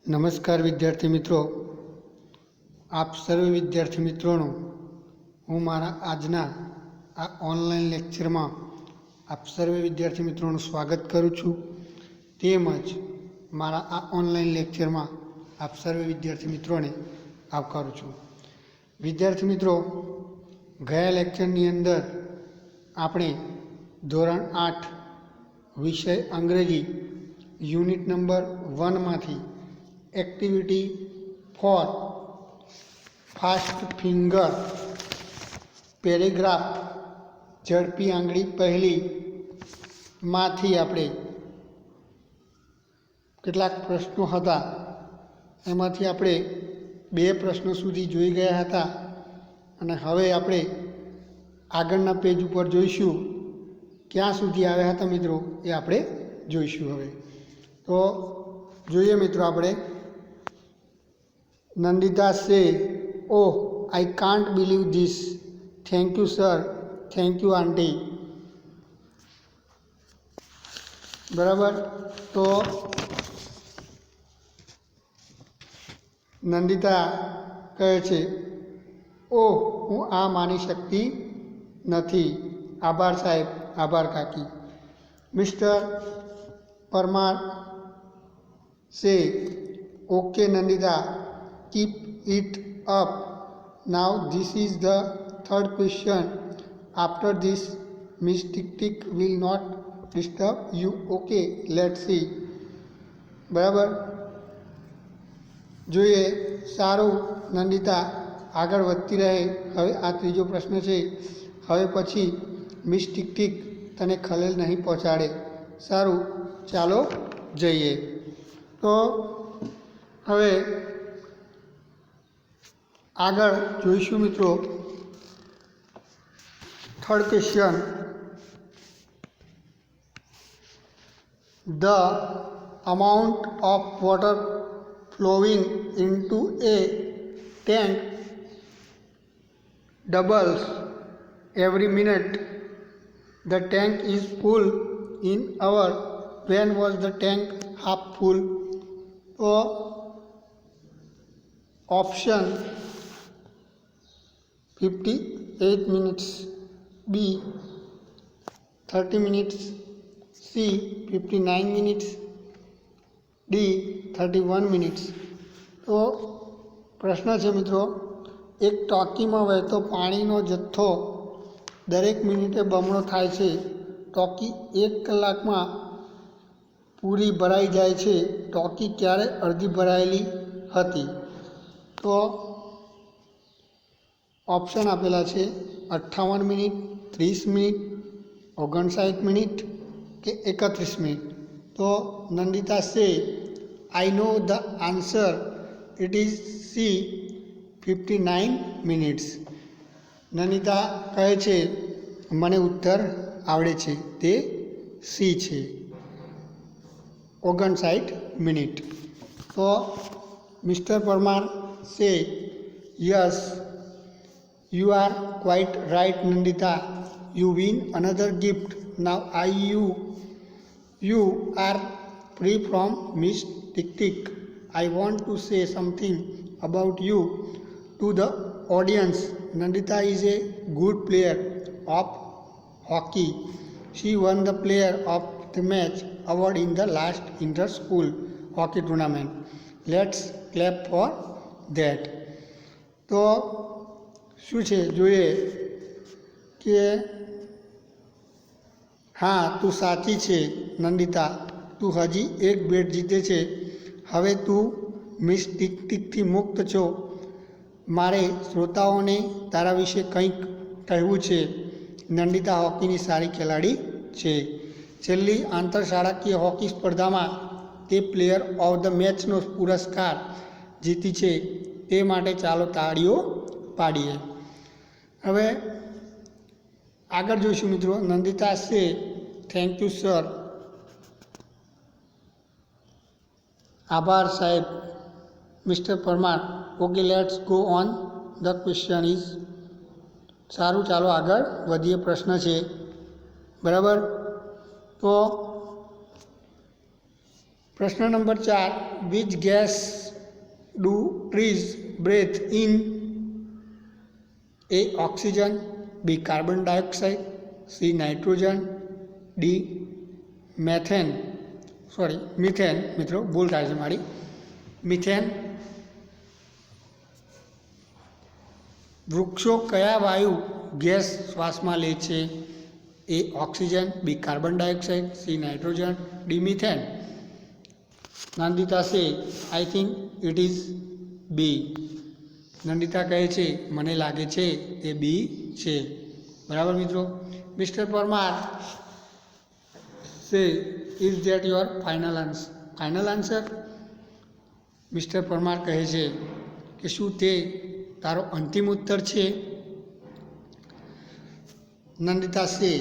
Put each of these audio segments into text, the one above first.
નમસ્કાર વિદ્યાર્થી મિત્રો, આપ સર્વે વિદ્યાર્થી મિત્રોનું હું મારા આજના આ ઓનલાઈન લેક્ચરમાં આપ સર્વે વિદ્યાર્થી મિત્રોનું સ્વાગત કરું છું. તેમજ મારા આ ઓનલાઈન લેક્ચરમાં આપ સર્વે વિદ્યાર્થી મિત્રોને આવકારું છું. વિદ્યાર્થી મિત્રો, ગયા લેક્ચરની અંદર આપણે ધોરણ 8 વિષય અંગ્રેજી યુનિટ નંબર 1માંથી activity four fast finger paragraph ઝડપી આંગળી પહેલી માંથી આપણે કેટલાક પ્રશ્નો હતા, એમાંથી આપણે 2 પ્રશ્નો સુધી જોઈ ગયા હતા અને હવે આપણે આગળના પેજ ઉપર જોઈશું. ક્યાં સુધી આવ્યા હતા મિત્રો એ આપણે જોઈશું. હવે તો જોઈએ મિત્રો, આપણે Nandita says, oh I can't believe this, thank you sir, thank you aunty. બરાબર. તો નંદિતા કહે છે, ઓહ હું આ માની શકતી નથી, આભાર સાહેબ, આભાર કાકી. મિસ્ટર પરમાર સે, okay Nandita, keep it up. Now this is the third question. After this, Miss Tick Tick will not disturb you. Okay, let's see. બરાબર. જોઈએ. સારું નંદિતા, આગળ વધતી રહે. હવે આ ત્રીજો પ્રશ્ન છે. હવે પછી મિસ ટિક ટિક તને ખલેલ નહીં પહોંચાડે. સારું, ચાલો જઈએ. તો હવે આગળ જોઈશું મિત્રો. Third question, the amount of water flowing into A tank doubles every minute. The tank is full in hour. When was the tank half full? So option 58 minutes, B 30 minutes, C 59 minutes, D 31 minutes. તો પ્રશ્ન છે મિત્રો, એક ટાંકીમાં વહેતો પાણીનો જથ્થો દરેક મિનિટે બમણો થાય છે. ટાંકી 1 કલાકમાં પૂરી ભરાઈ જાય છે. ટાંકી ક્યારે અડધી ભરાયેલી હતી? તો ઓપ્શન આપેલા છે 58 મિનિટ, 30 મિનિટ, 59 મિનિટ કે 31 મિનિટ. તો Nandita says, I know the answer, it is C 59 minutes. Nandita કહે છે, મને ઉત્તર આવડે છે, તે સી છે, 59 મિનિટ. તો મિસ્ટર પરમાર સે, yes you are quite right Nandita, you win another gift. Now you are free from Miss Tick Tick. I want to say something about you to the audience. Nandita is a good player of hockey. She won the player of the match award in the last inter-school hockey tournament. Let's clap for that. તો શું છે જોઈએ કે હા, તું સાચી છે નંદિતા, તું હજી એક બેટ જીતે છે. હવે તું મિસ ટિક ટિકથી મુક્ત છો. મારે શ્રોતાઓને તારા વિશે કંઈક કહેવું છે. નંદિતા હોકીની સારી ખેલાડી છે. છેલ્લી આંતરશાળાકીય હોકી સ્પર્ધામાં તે પ્લેયર ઓફ ધ મેચનો પુરસ્કાર જીતી છે. તે માટે ચાલો તાળીઓ પાડીએ. હવે આગળ જોઈશું મિત્રો. નંદિતા સે, થેન્ક યુ સર, આભાર સાહેબ. Mister Parmar, okay let's go on, the question is. સારું, ચાલો આગળ વધીએ. પ્રશ્ન છે. બરાબર. તો प्रश्न number 4, which gas do trees breathe in? A oxygen, B carbon dioxide, C nitrogen, D methane methane. મિત્રો ભૂલ થાય છે મારી. મિથેન. વૃક્ષો કયા વાયુ ગેસ શ્વાસમાં લે છે? A oxygen, B carbon dioxide, C nitrogen, D methane. Nandita says I think it is B. Nandita કહે છે મને લાગે છે એ બી છે. બરાબર મિત્રો. મિસ્ટર પરમાર સે is that your final answer? Mister Parmar કહે છે કે શું તે તારો અંતિમ ઉત્તર છે? નંદિતા સે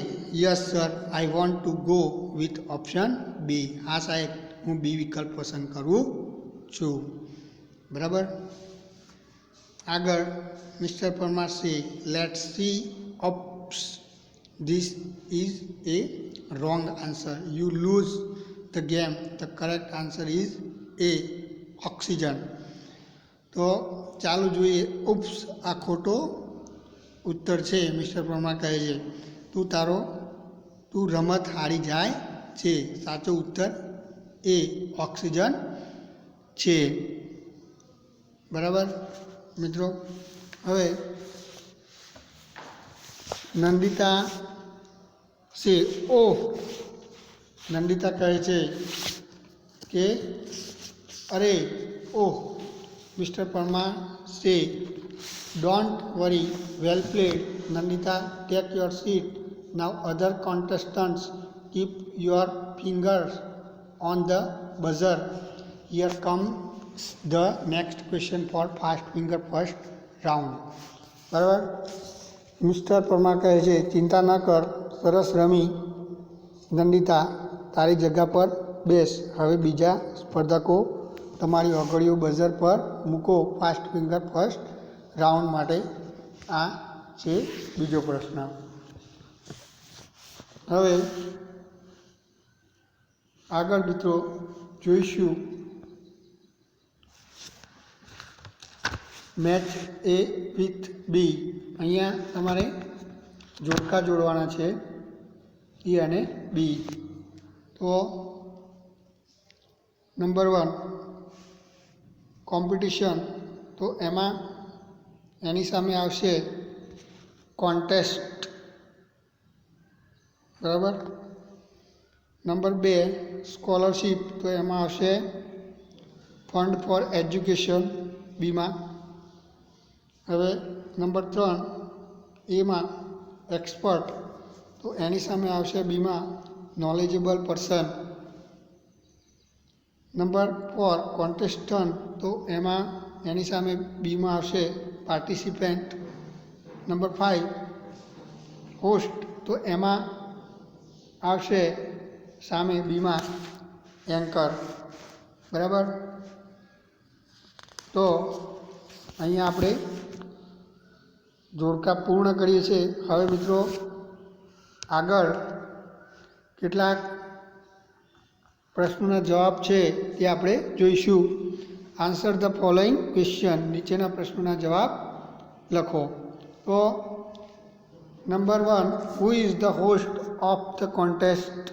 yes sir, I want to go with option B. હા સાહેબ, હું બી વિકલ્પ પસંદ કરું છું. બરાબર. આગળ મિસ્ટર પરમાર સે let see ops. This is A wrong answer. You lose the game. The correct answer is A, oxygen. તો ચાલો જોઈએ. ઉપ્સ, આ ખોટો ઉત્તર છે. મિસ્ટર પરમાર કહે છે તું રમત હારી જાય છે. સાચો ઉત્તર એ ઓક્સિજન છે. બરાબર મિત્રો. હવે નંદિતા સે નંદિતા કહે છે કે અરે ઓહ. Mister Parmar says don't worry, well played. Nandita take your seat. Now other contestants keep your fingers on the buzzer. Here comes the next question for fast finger first round. બરાબર. મિસ્ટર પરમાર કહે છે ચિંતા ન કર, સરસ રમી નંદિતા, તારી જગ્યા પર બેસ. હવે બીજા સ્પર્ધકો તમારી ઓગળીઓ બઝર પર મૂકો ફાસ્ટ ફિંગર ફર્સ્ટ રાઉન્ડ માટે. આ છે બીજો પ્રશ્ન. હવે આગળ મિત્રો જોઈશું મેચ એ વિથ બી. અહીંયા તમારે જોડકા જોડવાના છે, એ અને બી. તો નંબર 1 કોમ્પિટિશન. તો એમાં એની સામે આવશે કોન્ટેસ્ટ. બરાબર. Number 2 scholarship. તો એમાં આવશે ફંડ ફોર એજ્યુકેશન બીમાં. હવે નંબર 3 એમાં એક્સપર્ટ. તો એની સામે આવશે બીમાં નોલેજેબલ પર્સન. નંબર 4 કોન્ટેસ્ટન્ટ. તો એમાં એની સામે બીમાં આવશે પાર્ટિસિપેન્ટ. Number 5 host. તો એમાં આવશે સામે બીમાં એન્કર. બરાબર. તો અહીંયા આપણે જોડકા પૂર્ણ કરીએ છીએ. હવે મિત્રો આગળ કેટલાક પ્રશ્નોના જવાબ છે તે આપણે જોઈશું. Answer the following question. નીચેના પ્રશ્નોના જવાબ લખો. તો number 1 who is the host of the contest?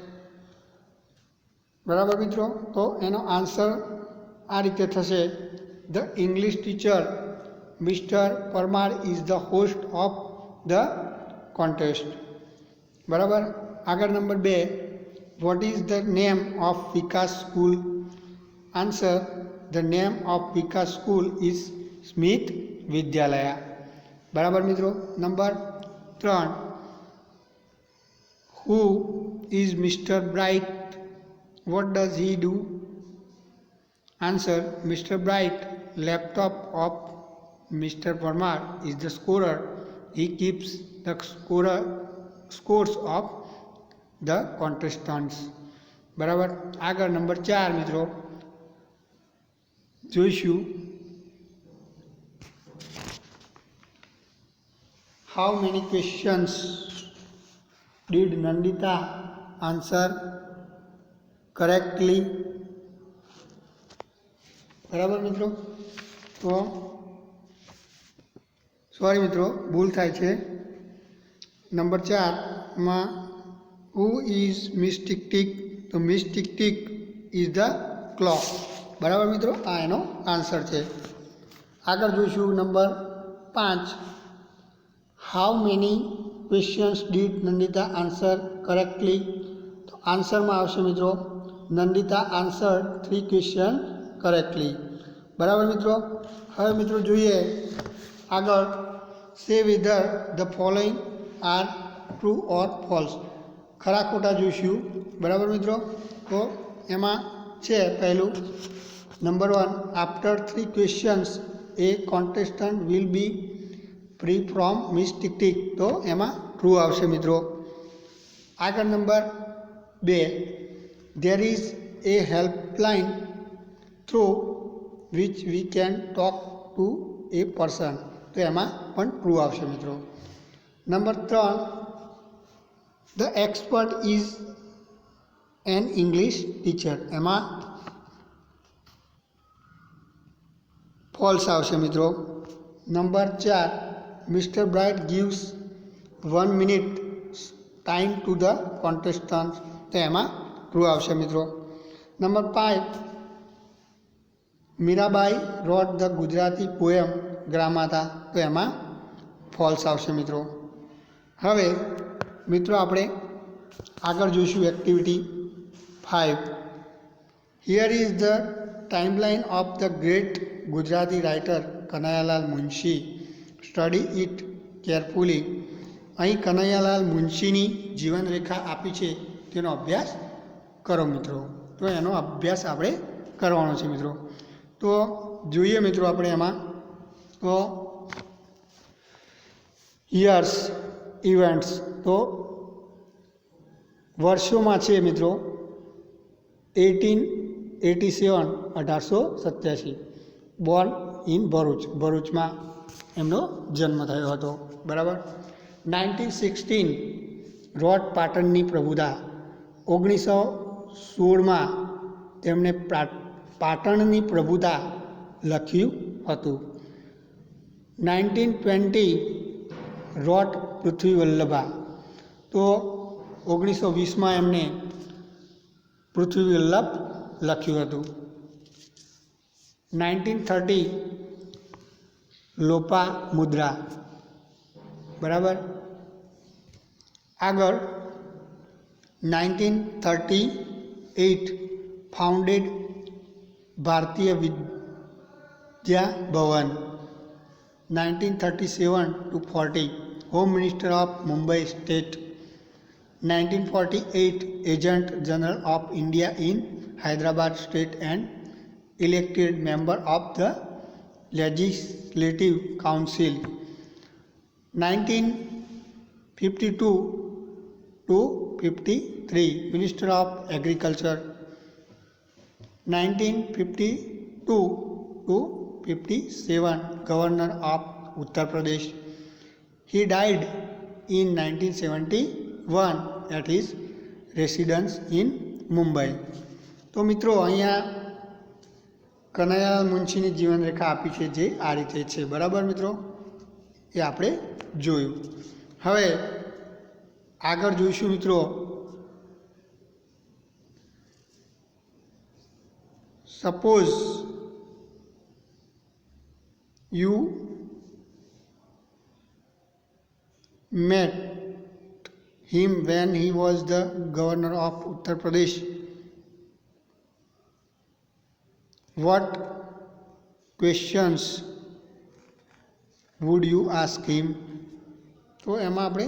બરાબર મિત્રો. તો એનો આન્સર આ રીતે થશે the English teacher mister Parmar is the host of the contest. બરાબર. આગળ number 2 what is the name of Vikas school? Answer the name of Vikas school is Smith Vidyalaya. બરાબર મિત્રો. Number 3 who is mister Bright? What does he do? Answer mister bright laptop of mister Parmar is the scorer. He keeps the scores of the contestants. બરાબર. આગળ number 4 મિત્રો જોઈશું how many questions did Nandita answer correctly? बराबर मित्रों। तो sorry मित्रों, भूल थाय छे। नंबर 4 में who is miss tick tick? तो miss tick tick is the clock. बराबर मित्रों, आ एनो आंसर है। आगे जोईशुं number 5, how many questions did Nandita answer correctly? तो आंसर में आवशे मित्रों, नंदिता आंसर 3 क्वेश्चन करेक्टली। बराबर मित्रों। हवे मित्रों जोईए आगळ, says whether the following are true or false. खरा खोटा जोईशुं। बराबर मित्रों। तो एमां छे पहलू number 1, after 3 questions a contestant will be free from miss tick tick. तो एमां ट्रू आवशे मित्रों। आगे number 2, there is a helpline through which we can talk to a person. तो एमां पण ट्रू आवशे मित्रों। Number 3, the expert is an English teacher. एमां फॉल्स आवशे मित्रों। Number 4, mister bright gives 1 minute time to the contestant. तो एमां ट्रू आवशे मित्रों। Number 5, Mirabai wrote the Gujarati poem Gramamata. तो एमां फॉल्स आवशे मित्रों। हवे मित्रों आपणे आगळ जोईशुं activity 5। Here is the timeline of the great Gujarati writer Kanhaiyalal Munshi, study it carefully. अहीं कन्हैयालाल मुंशीनी जीवन रेखा आपी छे, तेनो अभ्यास करो मित्रों। तो एनो अभ्यास आपणे करवानो छे मित्रों। तो जोईए मित्रों आपणे एमां, तो ईयर्स इवेंट्स, तो वर्षों में छे मित्रों 1887 1887, बोर्न इन भरूच, भरूच में एमनो जन्म थयो हतो। बराबर। 1916 रोट पाटणनी प्रभुता। 1916 में तेमणे पाटणनी प्रभुता लख्युं हतुं। 1920 रोट पृथ्वी वल्लभा। तो 1920 में एमने पृथ्वी वल्लभ लख्युं हतुं। 1930 लोपा मुद्रा। बराबर। आगळ 1938 founded Bharatiya Vidya Bhavan. 1937 to 40 home minister of Mumbai state. 1948 agent general of India in Hyderabad state and elected member of the legislative council. 1952 to 53 minister of agriculture. 1952 to 57 governor of Uttar Pradesh. He died in 1971 at his residence in Mumbai. तो मित्रों अहींया कन्हैयालाल मुंशीनी जीवन रेखा आपी छे, जे आ रीते छे। बराबर मित्रों, ए आपणे जोयुं। हवे आगळ जोईशुं मित्रों, suppose you met him when he was the governor of Uttar Pradesh. What questions would you ask him? तो एमां आपणे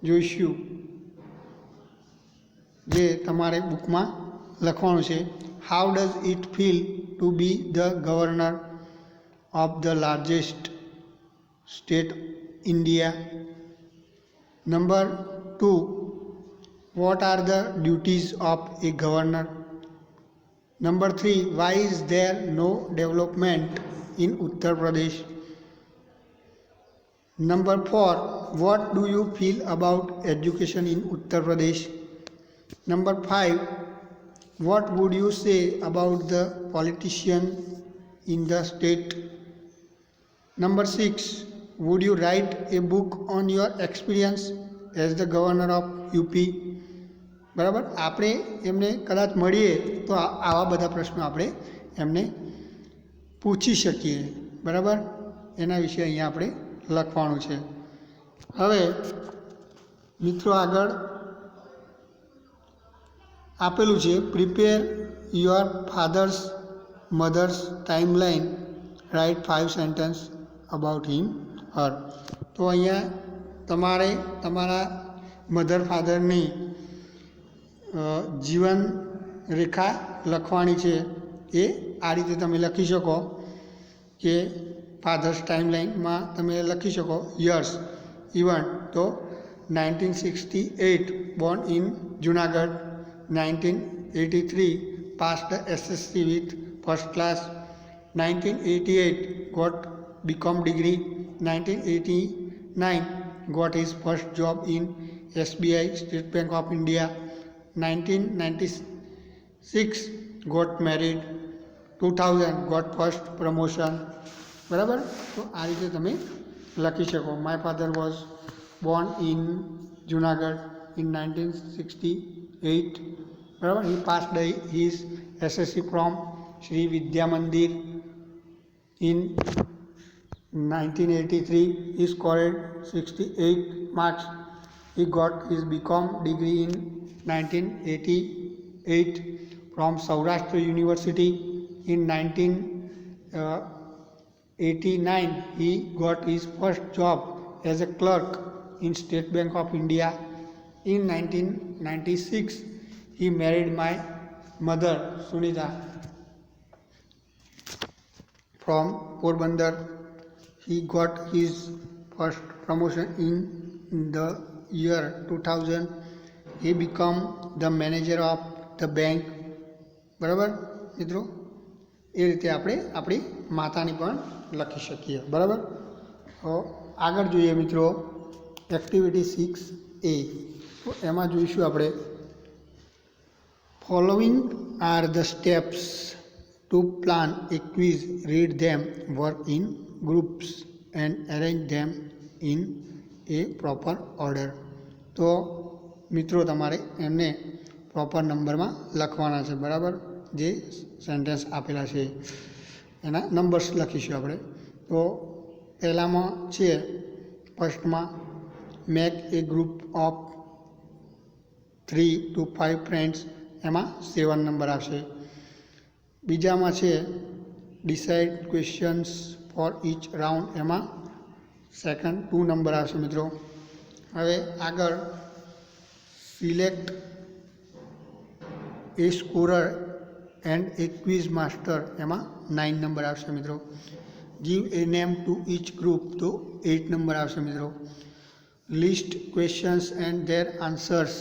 जोईशुं, जे तमारे बुकमां लखवानुं छे। How does it feel to be the governor of the largest state India? Number 2, what are the duties of a governor? Number 3, why is there no development in Uttar Pradesh? Number 4, what do you feel about education in Uttar Pradesh? Number 5, what would you say about the politician in the state? Number 6, would you write A book on your experience as the governor of UP? બરાબર, આપણે એમને કદાચ મળીએ તો આવા બધા પ્રશ્નો આપણે એમને પૂછી શકીએ. બરાબર, એના વિશે અહીંયા આપણે લખવાનું છે. હવે મિત્રો આગળ આપેલું છે, prepare your father's mother's timeline, write 5 sentences about him her. તો અહીંયા તમારે તમારા મધર ફાધરની જીવન રેખા લખવાની છે. એ આ રીતે તમે લખી શકો કે ફાધર્સ ટાઈમલાઇનમાં તમે લખી શકો યર્સ ઇવન તો 1968 born in Junagadh, 1983 passed the SSC with first class, 1988 got BCom degree, 1989 got his first job in SBI State Bank of India, 1996 got married, 2000 got first promotion. બરાબર, તો આ રીતે તમે લખી શકો. My father was born in Junagadh in 1968. બરાબર, he passed his SSC from Sri Vidya Mandir in 1983. He scored 68 marks. He got his BCom degree in 1988 from Saurashtra University. In 1989 he got his first job as a clerk in State Bank of India. In 1996 he married my mother Sunita from Porbandar. He got his first promotion in the year 2000. He became the manager of the bank. બરાબર મિત્રો, એ રીતે આપણે આપણી માતાની પણ લખી શકીએ. બરાબર, તો આગળ જોઈએ મિત્રો એક્ટિવિટી 6A. તો એમાં જોઈશું આપણે following are the steps to plan a quiz, read them, work in groups and arrange them in a proper order. તો મિત્રો તમારે એમને પ્રોપર નંબરમાં લખવાના છે. બરાબર, જે સેન્ટેન્સ આપેલા છે એના નંબર્સ લખીશું આપણે. તો પહેલામાં છે ફર્સ્ટમાં make a group of 3 to 5 friends, એમાં 7 નંબર આવશે. બીજામાં છે decide questions for each round, એમાં સેકન્ડ 2 નંબર આવશે મિત્રો. હવે આગળ select a scorer and a quiz master, એમાં 9 નંબર આવશે મિત્રો. Give a name to each group, તો 8 નંબર આવશે મિત્રો. List questions and their answers,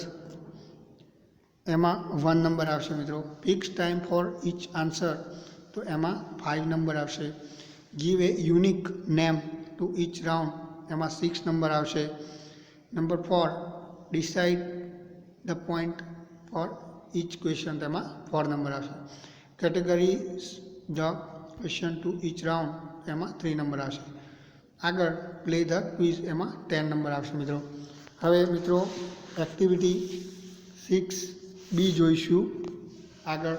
એમાં 1 નંબર આવશે મિત્રો. Fix time for each answer, તો એમાં 5 નંબર આવશે. Give a unique name to each round, એમાં 6 નંબર આવશે. Number 4 decide the point for each question, તેમાં 4 નંબર આવશે. Categorise the question to each round, એમાં 3 નંબર આવશે. આગળ પ્લે ધ ક્વિઝ, એમાં 10 નંબર આવશે મિત્રો. હવે મિત્રો એક્ટિવિટી 6B જોઈશું. આગળ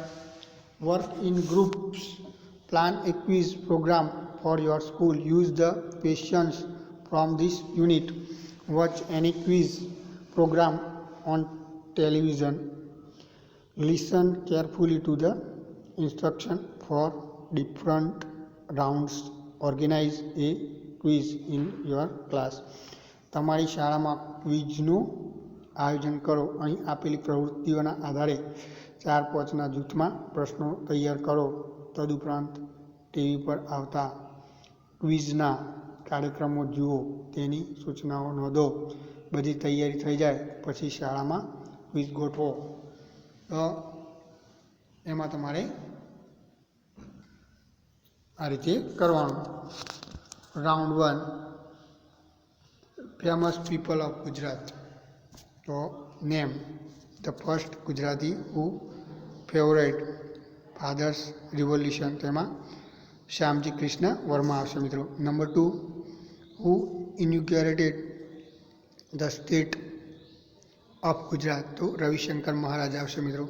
work in groups, plan a quiz programme for your school, use the questions from this unit, watch any quiz programme on television, listen carefully to the instruction for different rounds, organize a quiz in your class. તમારી શાળામાં ક્વિઝનું આયોજન કરો. અહીં આપેલી પ્રવૃત્તિઓના આધારે 4-5ના જૂથમાં પ્રશ્નો તૈયાર કરો. તદુપરાંત ટીવી પર આવતા ક્વિઝના કાર્યક્રમો જુઓ, તેની સૂચનાઓ નોંધો. બધી તૈયારી થઈ જાય પછી શાળામાં ક્વિઝ ગોઠવો. તો એમાં તમારે આ રીતે કરવાનું. Round 1 famous people of Gujarat. તો name the first Gujarati who favourite fathers revolution, તેમાં શ્યામજી કૃષ્ણ વર્મા આવશે મિત્રો. Number 2, who inaugurated the state of Gujarat, તો રવિશંકર મહારાજ આવશે મિત્રો.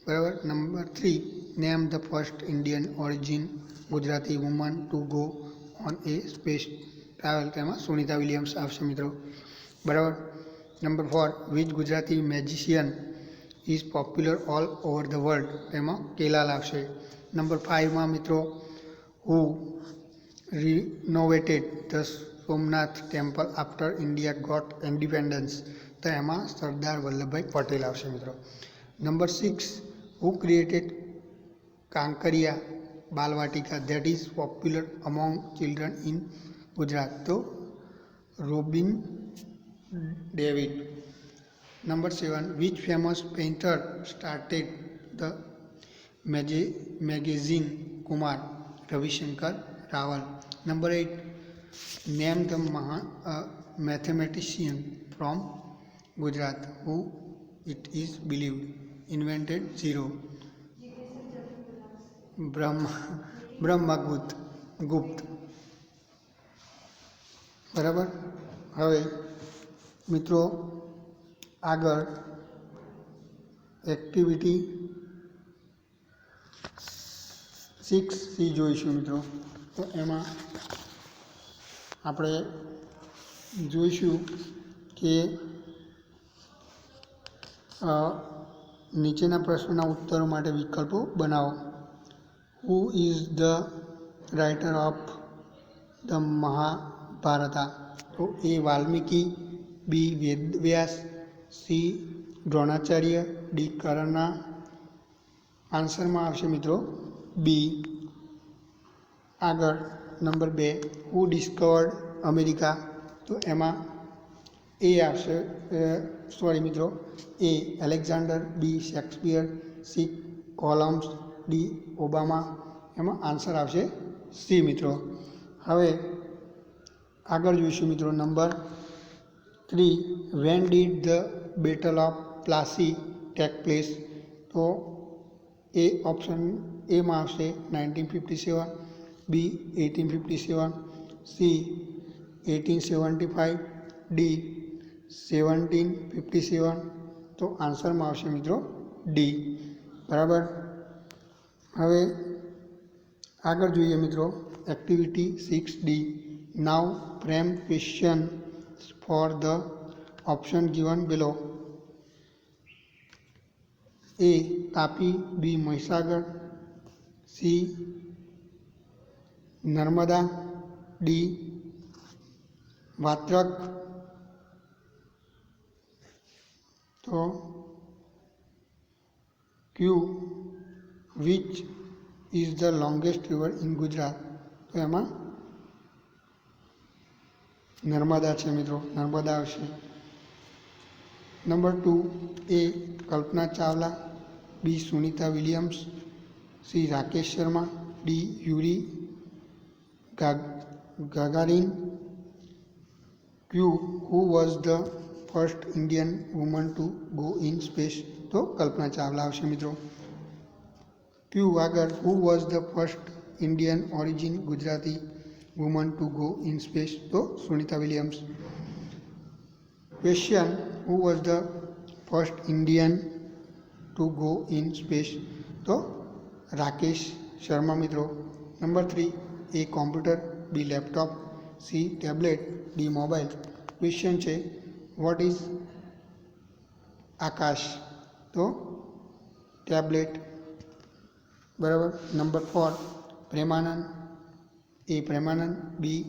બરાબર. Number 3, name the first Indian origin Gujarati woman to go on a space travel, તેમાં સુનિતા વિલિયમ્સ આવશે મિત્રો. બરાબર. Number 4, which Gujarati magician is popular all over the world, તેમાં કેલાલ આવશે. નંબર 5માં મિત્રો, who renovated the Somnath temple after India got independence, તો એમાં સરદાર વલ્લભભાઈ પટેલ આવશે મિત્રો. Number 6, who created Kankaria Balvatika that is popular among children in Gujarat, તો Robin David. Number 7, which famous painter started the magazine Kumar, Ravishankar Raval. Number 8, name the mathematician from Gujarat who it is believed invented zero, Brahmagupta. બરાબર. હવે મિત્રો આગળ activity 6C જોઈશું મિત્રો. તો એમાં આપણે જોઈશું કે નીચેના પ્રશ્નોના ઉત્તરો માટે વિકલ્પો બનાવો. Who is the writer of the Mahabharata, તો A Valmiki, B Vedvyas, C Dronacharya, D Karna. આન્સરમાં આવશે મિત્રો બી. આગળ નંબર 2, હુ ડિસ્કવર્ડ અમેરિકા, તો એમાં એ આવશે, સોરી મિત્રો, A Alexander, B Shakespeare, C Columbus, D Obama. એમાં આન્સર આવશે સી મિત્રો. હવે આગળ જોઈશું મિત્રો number 3, when did the battle of Plassey take place, તો એ ઓપ્શન એમાં આવશે 1957, બી 1857, સી 1875, ડી 1757, તો આન્સરમાં આવશે મિત્રો ડી. બરાબર. હવે આગળ જોઈએ મિત્રો activity 6D. Now frame question for the option given below. A Tapi, B Mahisagar, C Narmada, D Vatrak, તો Q which is the longest river in Gujarat, તો એમાં નર્મદા છે મિત્રો, નર્મદા આવશે. Number 2, A Kalpana Chawla, B Sunita Williams, C Rakesh Sharma, D Yuri Gagarin. Q who was the first Indian woman to go in space, તો કલ્પના ચાવલા આવશે મિત્રો. Q આગળ હુ was the first Indian origin Gujarati woman to go in space, તો Sunita Williams. Question who was the first Indian to go in space, તો રાકેશ શર્મા મિત્રો. Number 3, A computer, B laptop, C tablet, D mobile. Question છે what is Aakash, તો tablet. બરાબર. Number 4, Premanand, A Premanand, B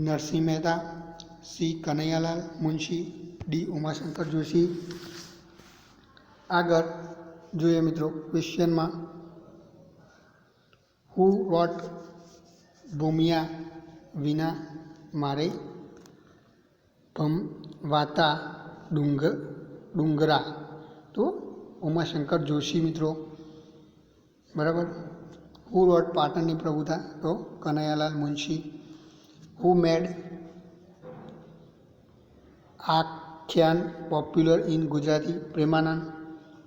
Narsinh Mehta, C Kanaiyalal Munshi, D Umashankar Joshi. આગળ જોઈએ મિત્રો ક્વેશ્ચનમાં હુ રોટ ભૂમિયા વિના મારે વાતા ડુંગરા, તો ઉમાશંકર જોશી મિત્રો. બરાબર. હુ રોટ પાટણની પ્રભુતા, તો Kanaiyalal Munshi. Who made akhyan popular in Gujarati, Premanand.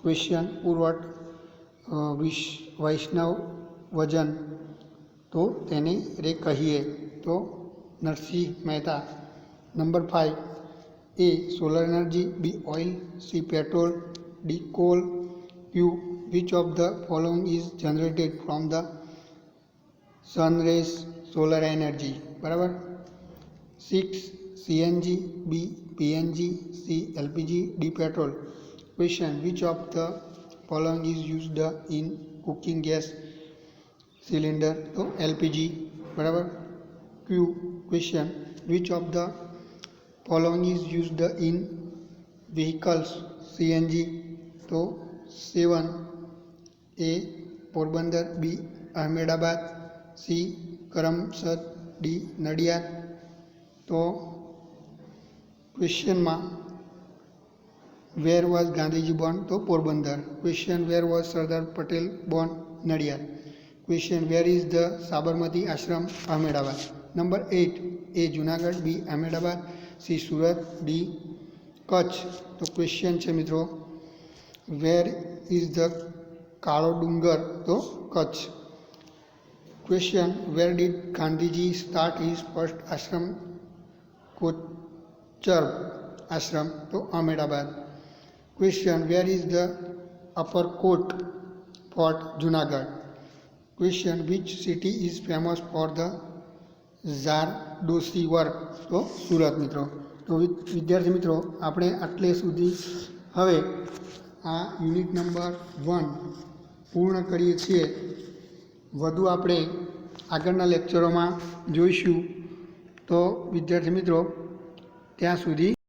Question who wrote Vaishnav વજન તો તેને રે કહીએ તો Narsinh Mehta. Number 5, A. Solar energy, B. Oil, C. Petrol, D. Coal. Q. Which of the following is generated from the sun rays? Solar energy. બરાબર. 6. CNG, B. PNG, C. LPG, D. Petrol. Question. Which of the following is used in cooking gas cylinder? તો LPG. બરાબર. Q. Question. Which of the following is used in vehicles? CNG. તો 7. A. Porbandar, B. Ahmedabad, C. Karamsad, D. Nadiad. તો ક્વેશ્ચનમાં where was Gandhiji Born? તો Porbandar. Question where was Sardar Patel Born? Nadiad. Question where is the Sabarmati Ashram? Ahmedabad. Number 8, A. Junagadh, B. Ahmedabad, C. Surat, D. Kutch. તો question છે મિત્રો વેર is the Kalo Dungar? તો Kutch. Question where did Gandhiji start his first ashram? Kochrab ashram? તો Ahmedabad. Question where is the Uparkot fort? Junagadh. Question which city is famous for the zardozi work? તો સુરત મિત્રો. તો વિદ્યાર્થી મિત્રો આપણે આટલે સુધી હવે આ યુનિટ નંબર 1 પૂર્ણ કરીએ છીએ. વધુ આપણે આગળના લેક્ચરોમાં જોઈશું. તો વિદ્યાર્થી મિત્રો ત્યાં સુધી